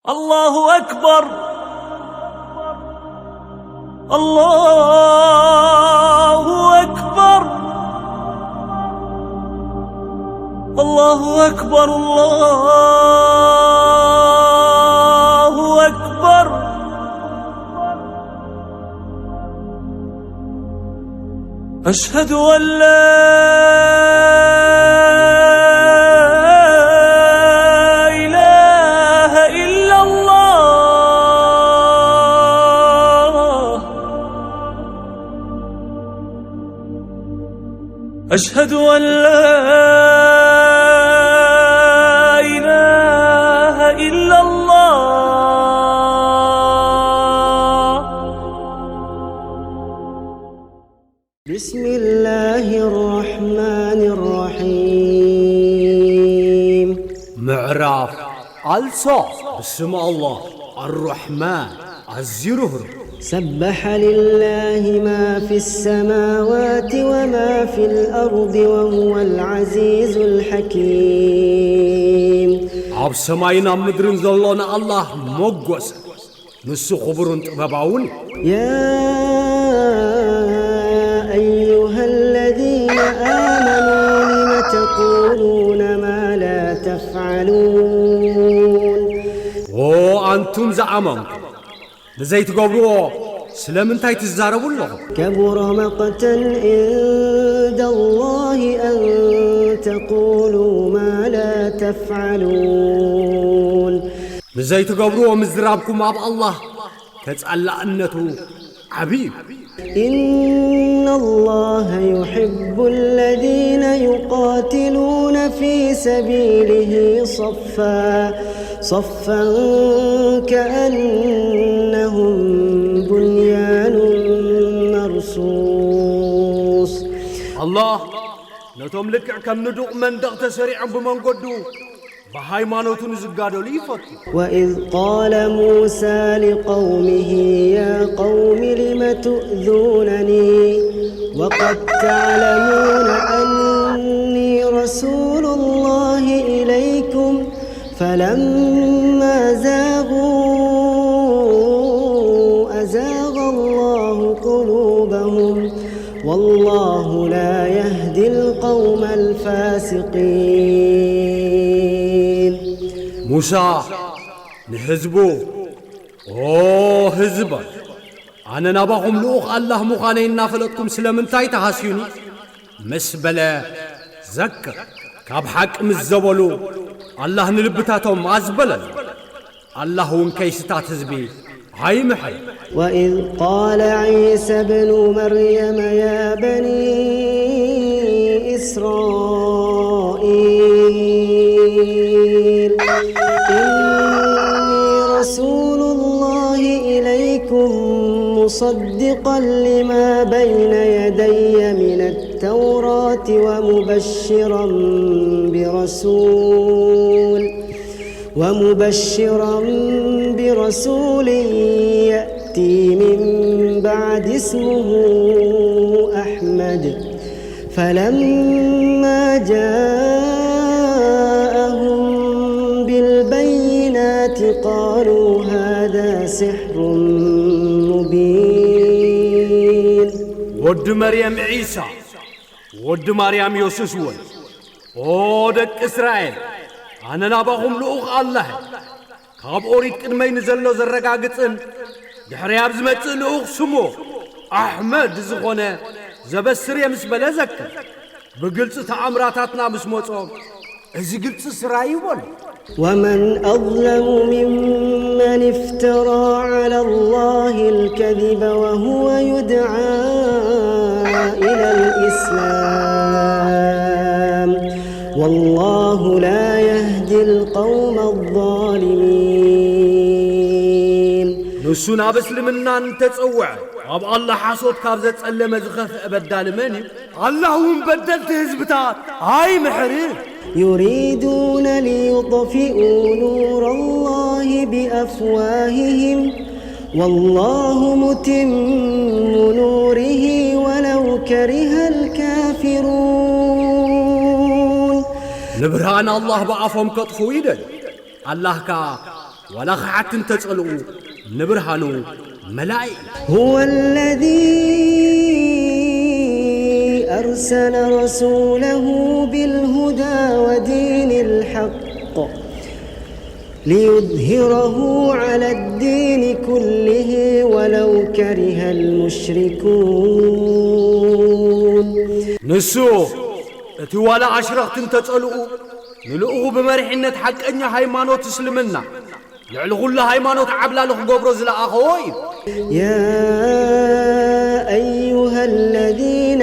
الله أكبر الله أكبر الله أكبر الله أكبر أشهد أن لا أشهد أن لا إله إلا الله. بسم الله الرحمن الرحيم. معراف ألصا بسم الله الرحمن الزرهر. سبح لله ما في السماوات وما في الأرض وهو العزيز الحكيم. عب سماينا مدرن زلونا الله موغوس نسو خبرون تباباون. يا أيها الذين آمنوا لم تقولون ما لا تفعلون. أنتم زعمون لزيت قبروا سلام تايت الزارب الله. كبر مقتا عند الله أن تقولوا ما لا تفعلون. لزيت قبروا مزرابكم مع الله تسأل أنته عبيب. إن الله يحب الذين يقاتلون في سبيله صفا كأنهم بنيان مرصوص. الله نتوم لك كم ندوق من دغت سريع بمن قدو بهايمانوت نزقادو ليفت. وإذ قال موسى لقومه يا قوم لم تؤذونني وقد تعلمون أني رسول الله إليكم فلما زاغوا أزاغ الله قلوبهم والله لا يهدي القوم الفاسقين. موسى لحزبه حزبه أنا نبغم لوخ الله مخانينا فلتكم سلمنتاي تحسيني مسبلة ذكر كاب حكم الزبلو الله نلبتاتهم أزبلا الله ونكيستات حزبي هاي محل. وإذ قال عيسى ابن مريم يا بني إسرائيل إني رسول الله إليكم مصدقا لما بين يدي من التوراة ومبشرا برسول يأتي من بعد اسمه أحمد. فلما جاءهم بالبينات قالوا هذا سحر مبين. ود مريم عيسى ود مريم يوسف ودك إسرائيل أنا نبغم لوخ الله كاب أريد كلمة نزلوا زرقاقتن دحرياب زمت لوخ سمو أحمد زغنا زبسر يمس بلا زكر بقلت تعمراتاتنا مسموتهم إذا قلت سراي ولا. ومن أظلم ممن افترى على الله الكذب وهو يدعى إلى الإسلام والله لا يهدي القوم الظالمين. نسونا بسلمنا نتتصوع أب الله حاسوت كابزت ألا مزخف أبدال مني اللهم بدلت هزبتات هاي محرم. يريدون ليطفئوا نور الله بأفواههم والله متم نوره ولو كره الكافرون. نبرهان الله بعفهم كطفو يدل الله كا ولا خحت تسألوا نبرهانو ملائكة هو الذي أرسل رسوله بالهدى ودين الحق ليظهره على الدين كله ولو كره المشركون نسو اتوالا عشرة تسألوا نلقوه بمرحنة حق أن هايمانو تسلمنا لعلغو الله هايمانو تعبلا لخ قبرز لأخوي يا أيها الذين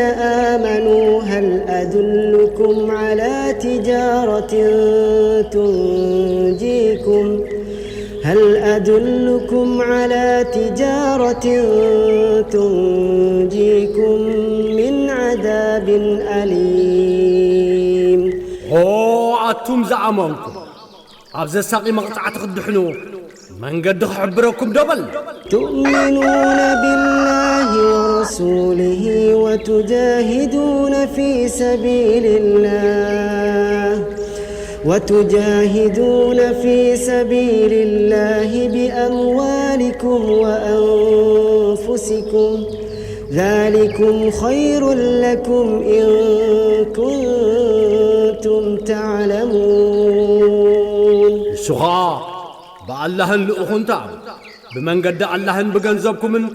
آمنوا هل أدلكم على تجارة تنجيكم من عذاب أليم أتم زعمانكم أبز الساقي مقطعة تخدحنو من قد خبركم دبل تؤمنون بالله ورسوله وتجاهدون في سبيل الله بأموالكم وأنفسكم ذلكم خير لكم إن كنتم تعلمون السخاء بألهن لأخون تعب بمن قد ألهن بجنزبكم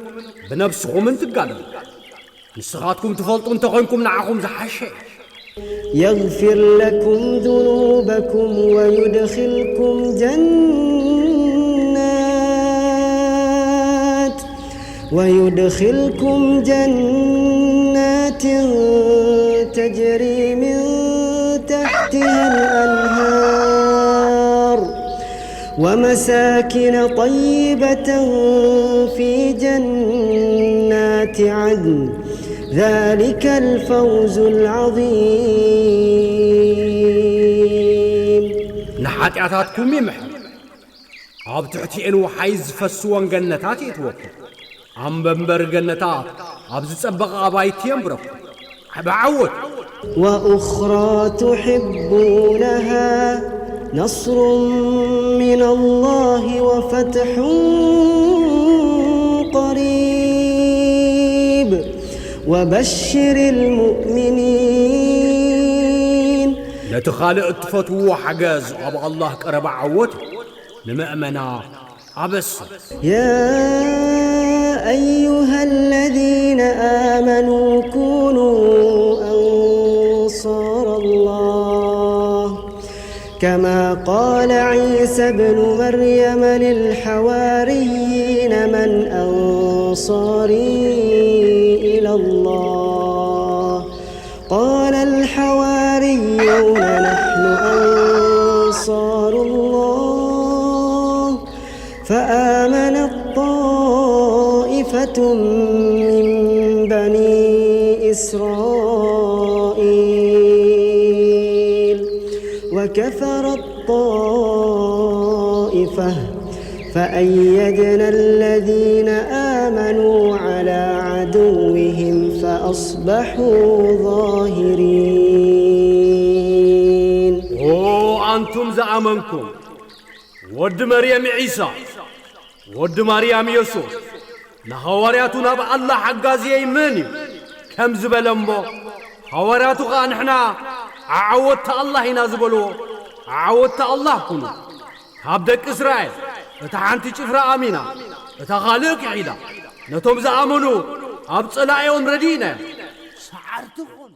بنفسكم تقالوا نسخاتكم تفلطون تقوينكم نعاكم زحشي يغفر لكم ذنوبكم ويدخلكم جنات تجري من تحتها الأنهار ومساكن طيبة في جنات عدن ذلك الفوز العظيم نحات عتاتكم يمحل عب تحتين وحيز فسوان جنتات يتوكل عم بنبر جنتات عب تسبق عبايتي يمبرك عبعود وأخرى تحبونها نصر من الله وفتح قريب وبشر المؤمنين لا تخالق تفتو حجاز أبا الله قرب عوته لمأمنا عبس يا أيها الذين آمنوا كونوا أنصار الله كما قال عيسى ابن مريم للحواريين من أنصاري إلى الله قال الحواريون نحن أنصار الله فآمنت طائفة من بني إسرائيل وكفرت طائفة فأيدنا الذين آمنوا على عدوهم فأصبحوا ظاهرين أنتم زعمنكم ود مريم عيسى ود مريم يوسف نهوارياتنا بالله حقازي مني كم زبلنبو هوارياتو نحنا عودت الله ينازبلو عودت الله كنو هابدك إسرائيل اتحانتي شفرة آمينة اتخالق عيدا نتوم زعمنو هابت صلاعيهم ردينا سعرتكم